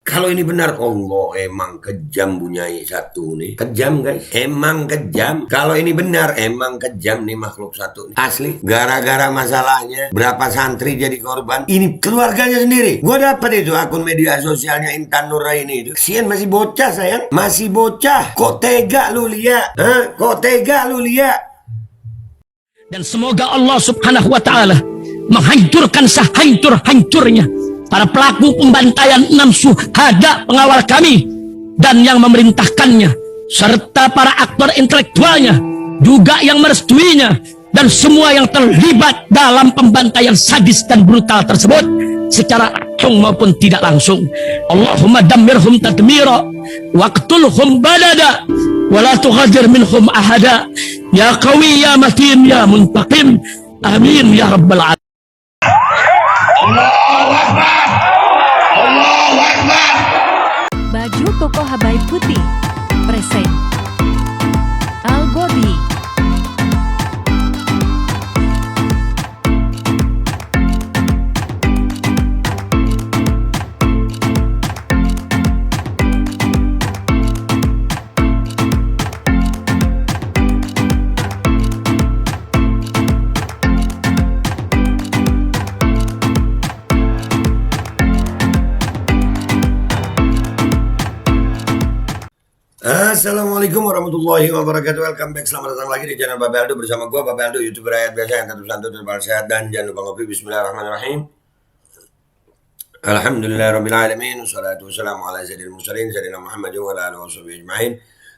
Kalau ini benar, Allah emang kejam Bunyai satu nih. Kejam guys, emang kejam. Kalau ini benar, emang kejam nih makhluk satu nih. Asli, gara-gara masalahnya berapa santri jadi korban. Ini keluarganya sendiri. Gue dapat itu akun media sosialnya Intan Nuraini itu. Kesian masih bocah sayang, masih bocah. Kok tega lu lihat? Hah? Kok tega lu lihat? Dan semoga Allah subhanahu wa ta'ala menghancurkan sehancur-hancurnya para pelaku pembantaian 6 syuhada pengawal kami dan yang memerintahkannya, serta para aktor intelektualnya juga yang merestuinya, dan semua yang terlibat dalam pembantaian sadis dan brutal tersebut secara langsung maupun tidak langsung. Allahumma dammirhum tadmira waqtulhum badada wala tughadir minhum ahada ya qawi ya matin ya muntaqim amin ya rabbal alamin. Allahu Akbar. Allahu Akbar. Baju koko Habaib Putih present Al-Godi. Assalamualaikum warahmatullahi wabarakatuh. Welcome back, selamat datang lagi di channel Babe Aldo bersama gue Babe Aldo, YouTuber rakyat biasa yang tetap santun, tetap sehat, dan jangan lupa ngopi. Bismillahirrahmanirrahim. Alhamdulillahirrabbilalamin. Wassalatu wassalamu ala sayyidil mursalin sayyidina Muhammadin wa ala alihi washabihi ajma'in.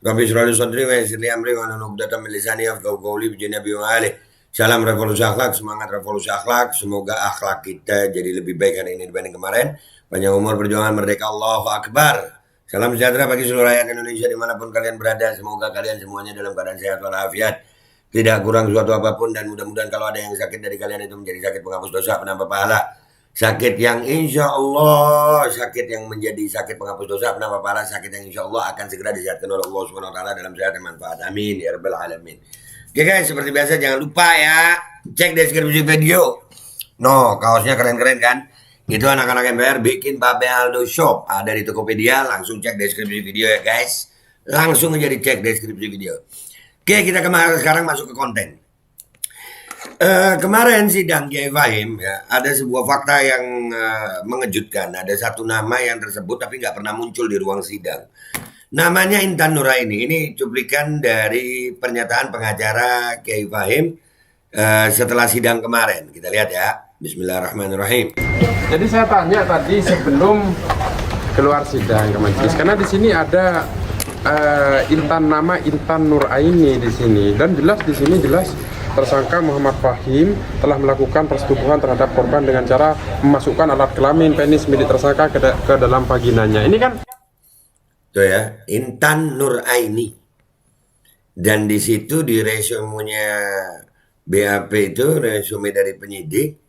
Rabbi shrah li sadri wa yassir li amri wa hlul 'uqdatam min lisani yafqahu qawli bi nabi wa alihi. Salam revolusi akhlak, semangat revolusi akhlak. Semoga akhlak kita jadi lebih baik hari ini dibanding kemarin. Panjang umur, perjuangan, merdeka, Allahu Akbar. Salam sejahtera bagi seluruh rakyat Indonesia dimanapun kalian berada. Semoga kalian semuanya dalam keadaan sehat walafiat, tidak kurang suatu apapun, dan mudah-mudahan kalau ada yang sakit dari kalian itu menjadi sakit penghapus dosa, penambah pahala. Sakit yang insya Allah, sakit yang menjadi sakit penghapus dosa, penambah pahala, sakit yang insya Allah akan segera disehatkan oleh Allah Subhanahu Wa Taala dalam sehat dan manfaat. Amin ya rabbal alamin. Oke guys, seperti biasa jangan lupa ya, cek deskripsi video. No, kaosnya keren-keren kan? Itu anak-anak MBR bikin Babe Aldo Shop, ada di Tokopedia. Langsung cek deskripsi video ya guys, langsung aja dicek deskripsi video. Oke, kita sekarang masuk ke konten. Kemarin sidang Kiai Fahim ya, ada sebuah fakta yang mengejutkan. Ada satu nama yang tersebut tapi nggak pernah muncul di ruang sidang. Namanya Intan Nuraini. Ini cuplikan dari pernyataan pengacara Kiai Fahim setelah sidang kemarin. Kita lihat ya. Bismillahirrahmanirrahim. Jadi saya tanya tadi sebelum keluar sidang ke majelis, karena di sini ada nama Intan Nuraini di sini, dan jelas di sini jelas tersangka Muhammad Fahim telah melakukan persetubuhan terhadap korban dengan cara memasukkan alat kelamin penis milik tersangka ke dalam vaginanya. Ini kan tuh ya, Intan Nuraini. Dan di situ di resumenya BAP itu, resume dari penyidik,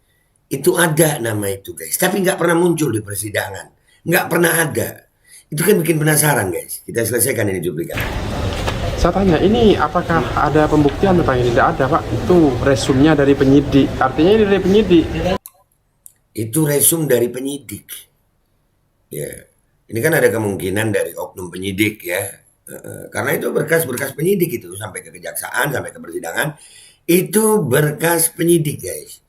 itu ada nama itu guys, tapi nggak pernah muncul di persidangan, nggak pernah ada. Itu kan bikin penasaran guys. Kita selesaikan ini cuplikan. saya tanya, ini apakah ada pembuktian tentang ini? Tidak ada Pak, itu resumnya dari penyidik, artinya ini dari penyidik. Itu resum dari penyidik ya. Ini kan ada kemungkinan dari oknum penyidik ya, karena itu berkas-berkas penyidik itu sampai ke kejaksaan, sampai ke persidangan, itu berkas penyidik guys.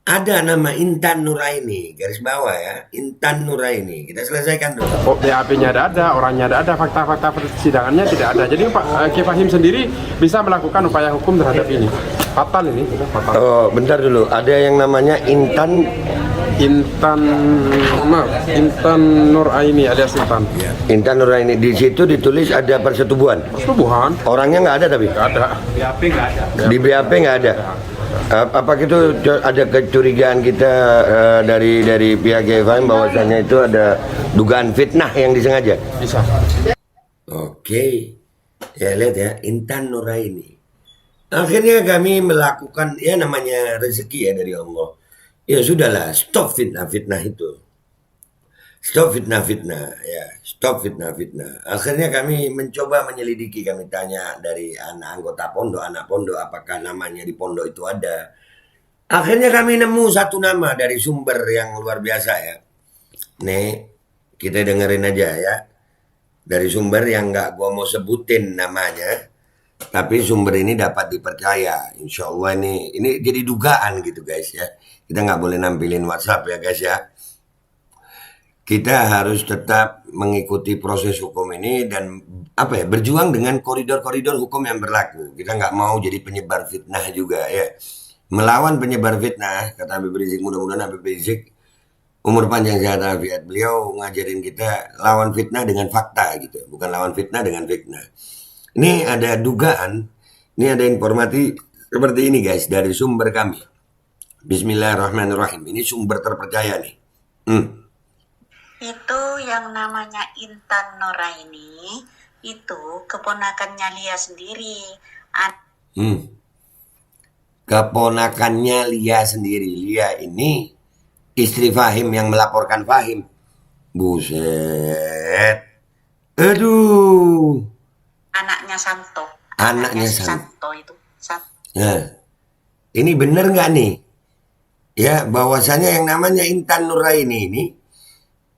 Ada nama Intan Nuraini, garis bawah ya, Intan Nuraini. Kita selesaikan dulu. Oh, BAP-nya ada, orangnya ada, fakta-fakta persidangannya tidak ada. Jadi Pak Kiai Fahim sendiri bisa melakukan upaya hukum terhadap ini. Fatal ini, fatal. Oh, bentar dulu. Ada yang namanya Intan Nuraini alias Intan. Intan Nuraini. Di situ ditulis ada persetubuhan. Persetubuhan? Orangnya nggak ada tapi. Nggak ada. BAP nggak ada. Di BAP nggak ada. Apa itu ada kecurigaan kita dari pihak Kiai Fahim bahwasanya itu ada dugaan fitnah yang disengaja? Bisa. Oke, ya lihat ya, Intan Nuraini. Akhirnya kami melakukan, ya namanya rezeki ya dari Allah. Ya sudahlah, stop fitnah-fitnah itu. Stop fitnah-fitnah, ya, stop fitnah-fitnah. Akhirnya kami mencoba menyelidiki, kami tanya dari anggota pondok, anak pondok, apakah namanya di pondok itu ada. Akhirnya kami nemu satu nama dari sumber yang luar biasa ya. Nih, kita dengerin aja ya. Dari sumber yang nggak gua mau sebutin namanya, tapi sumber ini dapat dipercaya. Insya Allah ini jadi dugaan gitu guys ya. Kita nggak boleh nampilin WhatsApp ya guys ya. Kita harus tetap mengikuti proses hukum ini dan berjuang dengan koridor-koridor hukum yang berlaku. Kita nggak mau jadi penyebar fitnah juga ya. Melawan penyebar fitnah, kata Habib Rizik, mudah-mudahan Habib Rizik umur panjang sehat afiat. Beliau ngajarin kita lawan fitnah dengan fakta gitu, bukan lawan fitnah dengan fitnah. Ini ada dugaan, ini ada informasi seperti ini guys dari sumber kami. Bismillahirrahmanirrahim. Ini sumber terpercaya nih. Itu yang namanya Intan Nuraini, itu keponakannya Lia sendiri. Keponakannya Lia sendiri. Lia ini istri Fahim yang melaporkan Fahim. Buset. Aduh. Anaknya Santo. Anaknya si Santo. Santo itu. Nah, ini bener nggak nih? Ya, bahwasanya yang namanya Intan Nuraini ini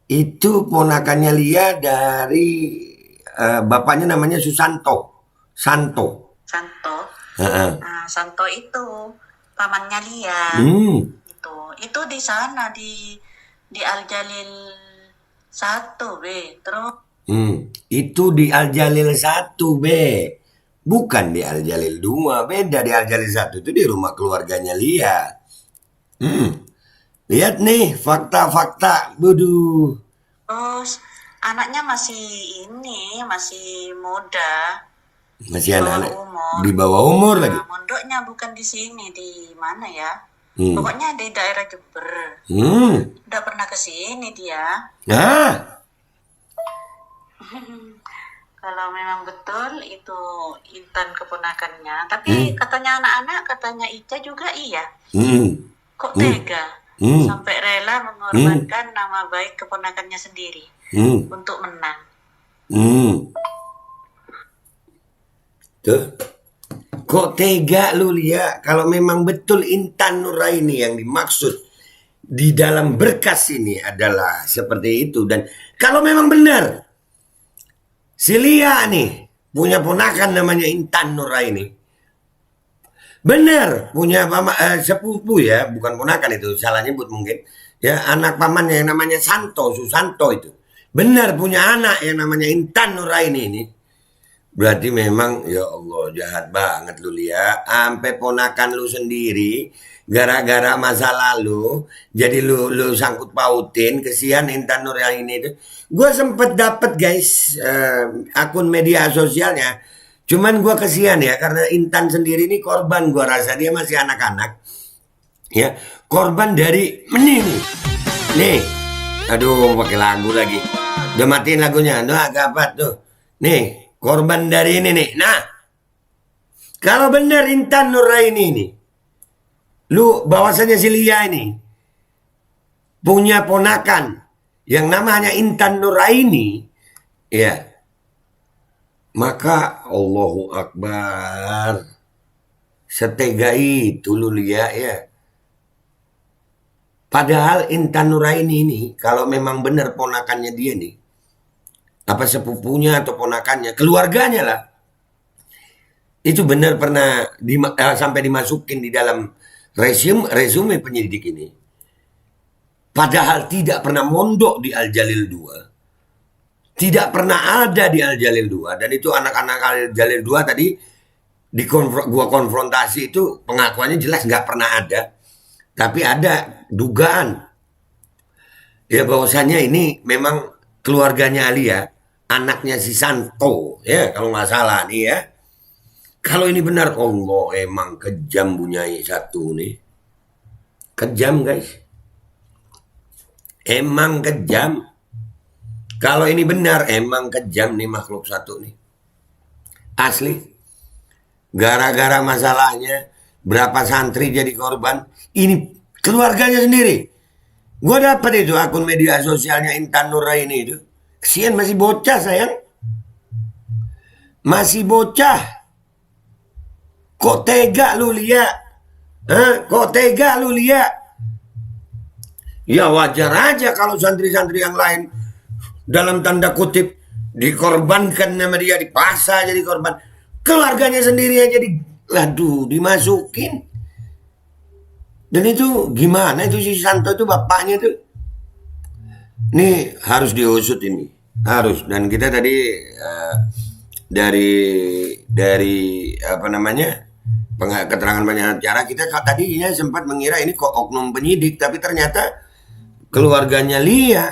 itu ponakannya Lia dari bapaknya namanya Susanto. Santo. Nah, Santo itu pamannya Lia. Itu di sana di Al Jalil 1 B. Terus itu di Al Jalil 1 B. Bukan di Al Jalil 2, beda. Di Al Jalil 1 itu di rumah keluarganya Lia. Lihat nih fakta-fakta, buduh. Terus anaknya masih muda. Masih anak-anak umur. di bawah umur lagi. Mondoknya bukan di sini, di mana ya? Pokoknya di daerah Jember. Udah pernah ke sini dia. Nah, Kalau memang betul itu Intan keponakannya, tapi katanya anak-anak, katanya Ica juga iya. Kok tega sampai rela mengorbankan nama baik keponakannya sendiri untuk menang. Tuh. Kok tega lu Lia? Kalau memang betul Intan Nuraini yang dimaksud di dalam berkas ini adalah seperti itu, dan kalau memang benar si Lia nih punya ponakan namanya Intan Nuraini, benar punya sepupu ya, bukan ponakan itu, salah nyebut mungkin ya, anak pamannya yang namanya Susanto itu benar punya anak yang namanya Intan Nuraini ini. Berarti memang ya Allah jahat banget lu Lia, sampai ponakan lu sendiri gara-gara masa lalu jadi lu sangkut pautin. Kesian Intan Nuraini itu. Gue sempet dapet guys akun media sosialnya, cuman gue kesian ya karena Intan sendiri ini korban, gue rasa dia masih anak-anak ya, korban dari nih aduh pakai lagu lagi, udah matiin lagunya, agak apa tuh nih. Korban dari ini nih. Nah, kalau benar Intan Nuraini ini, lu bahwasanya si Lia ini punya ponakan yang namanya Intan Nuraini, ya, maka Allahu Akbar, setega itu lu Lia ya. Padahal Intan Nuraini ini kalau memang benar ponakannya dia nih, apa sepupunya atau ponakannya, keluarganya lah, itu benar pernah sampai dimasukin di dalam resume penyidik ini. Padahal tidak pernah mondok di Al Jalil 2, tidak pernah ada di Al Jalil 2, dan itu anak-anak Al Jalil 2 tadi gua konfrontasi itu pengakuannya jelas nggak pernah ada, tapi ada dugaan ya bahwasanya ini memang keluarganya Alia, anaknya si Santo ya kalau nggak salah nih ya. Kalau ini benar, Allah emang kejam Bunyai satu nih, kejam guys, emang kejam. Kalau ini benar emang kejam nih makhluk satu nih, asli. Gara-gara masalahnya berapa santri jadi korban, ini keluarganya sendiri. Gue dapat itu akun media sosialnya Intan Nuraini itu. Kesian masih bocah sayang. Masih bocah. Kok tega lu Lia? Kok tega lu Lia? Ya wajar aja kalau santri-santri yang lain dalam tanda kutip dikorbankan sama dia, dipaksa jadi korban. Keluarganya sendiri aja dimasukin. Dan itu gimana itu si Santo itu bapaknya tuh? Nih harus diusut ini. Harus. Dan kita tadi dari apa namanya? Keterangan banyak cara kita tadinya sempat mengira ini kok oknum penyidik, tapi ternyata keluarganya Lia.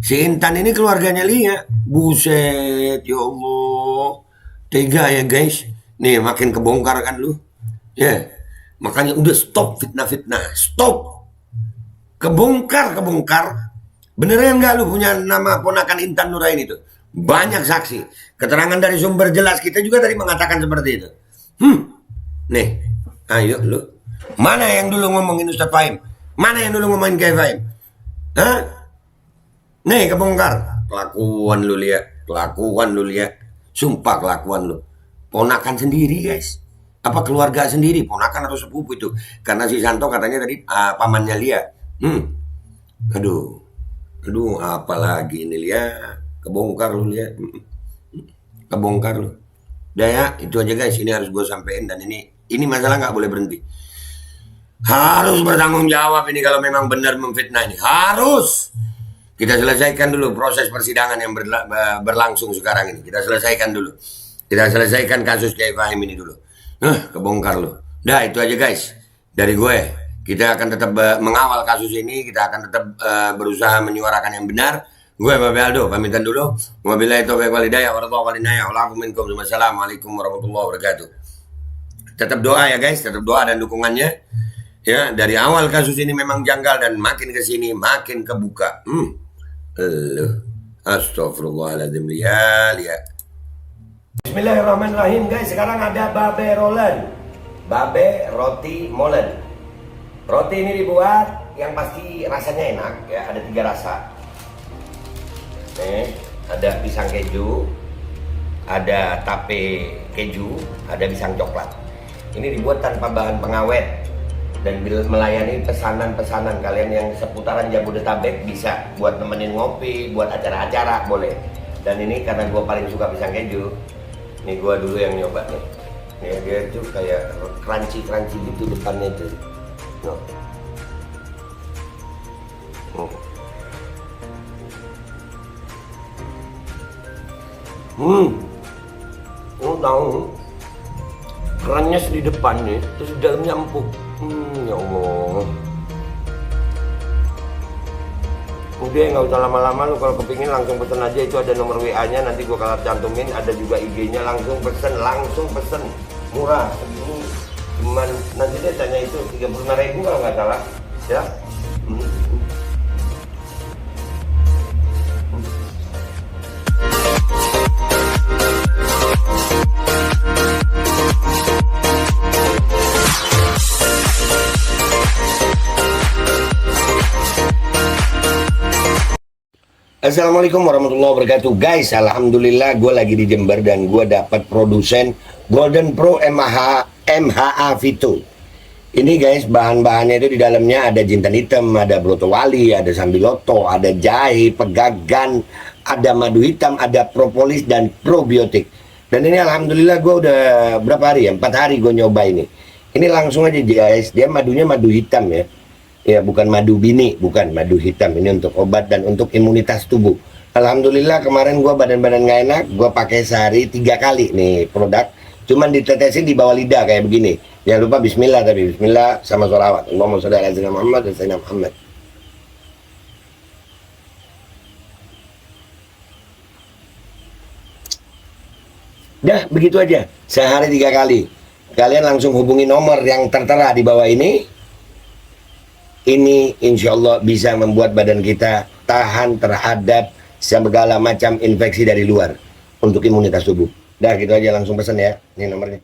Si Intan ini keluarganya Lia. Buset, ya Allah. Tega ya guys. Nih makin kebongkar kan lu. Ya. Makanya udah stop fitnah-fitnah. Stop. Kebongkar. Beneran nggak lu punya nama ponakan Intan Nuraini itu? Banyak saksi. Keterangan dari sumber jelas kita juga tadi mengatakan seperti itu. Nih, ayo lu. Mana yang dulu ngomongin Ustaz Fahim? Mana yang dulu ngomongin Kiai Fahim? Hah? Nih kebongkar. Kelakuan lu lihat. Sumpah kelakuan lu. Ponakan sendiri guys. Apa keluarga sendiri? Ponakan atau sepupu itu? Karena si Santo katanya tadi pamannya Lia. Aduh, apalagi ini Lia. Kebongkar lu lihat. Kebongkar lu. Udah ya, itu aja guys. Ini harus gue sampein dan ini masalah nggak boleh berhenti. Harus bertanggung jawab ini kalau memang benar memfitnah ini. Harus. Kita selesaikan dulu proses persidangan yang berlangsung sekarang ini. Kita selesaikan dulu. Kita selesaikan kasus Kiai Fahim ini dulu. Kebongkar lu. Udah itu aja guys. Dari gue. Kita akan tetap mengawal kasus ini. Kita akan tetap berusaha menyuarakan yang benar. Gue Babe Aldo pamitan dulu. Wabillahi taufiq wal hidayah warahmatullahi wabarakatuh. Wassalamualaikum warahmatullahi wabarakatuh. Tetap doa ya guys, tetap doa dan dukungannya. Ya, dari awal kasus ini memang janggal dan makin ke sini makin kebuka. Astagfirullahaladzim. Lihat. Bismillahirrahmanirrahim guys. Sekarang ada Babe Roland. Babe roti molen. Roti ini dibuat yang pasti rasanya enak ya, ada 3 rasa. Nih, ada pisang keju, ada tape keju, ada pisang coklat. Ini dibuat tanpa bahan pengawet dan melayani pesanan-pesanan kalian yang seputaran Jabodetabek, bisa buat nemenin ngopi, buat acara-acara boleh. Dan ini karena gue paling suka pisang keju, nih gue dulu yang nyoba nih. Nih dia tuh kayak crunchy gitu depannya tuh. Tahu kerannya di depan nih, terus di dalamnya empuk. Ya Allah. Udah nggak usah lama-lama lu, kalau kepingin langsung pesen aja, itu ada nomor WA-nya, nanti gua kalau cantumin, ada juga IG-nya, langsung pesen, murah. Segini cuman nanti dia tanya itu 35.000 kalau nggak salah, ya. Assalamualaikum warahmatullahi wabarakatuh guys. Alhamdulillah gue lagi di Jember dan gue dapat produsen Golden Pro MHA Vito. Ini guys, bahan-bahannya itu di dalamnya ada jintan hitam, ada broto wali, ada sambiloto, ada jahe, pegagan, ada madu hitam, ada propolis dan probiotik. Dan ini alhamdulillah gue udah berapa hari ya? 4 hari gue nyoba ini. Ini langsung aja guys, dia madunya madu hitam ya. Ya bukan madu bini, bukan madu hitam. Ini untuk obat dan untuk imunitas tubuh. Alhamdulillah kemarin gue badan-badan gak enak, gue pakai sehari 3 kali nih produk. Cuman ditetesin di bawah lidah kayak begini. Jangan lupa bismillah, tapi bismillah sama sholawat. Allahumma sholli ala sayyidina Muhammad dan sayyidina Muhammad. Dah begitu aja, sehari 3 kali. Kalian langsung hubungi nomor yang tertera di bawah ini. Ini insya Allah bisa membuat badan kita tahan terhadap segala macam infeksi dari luar untuk imunitas tubuh. Dah gitu aja, langsung pesan ya. Ini nomornya.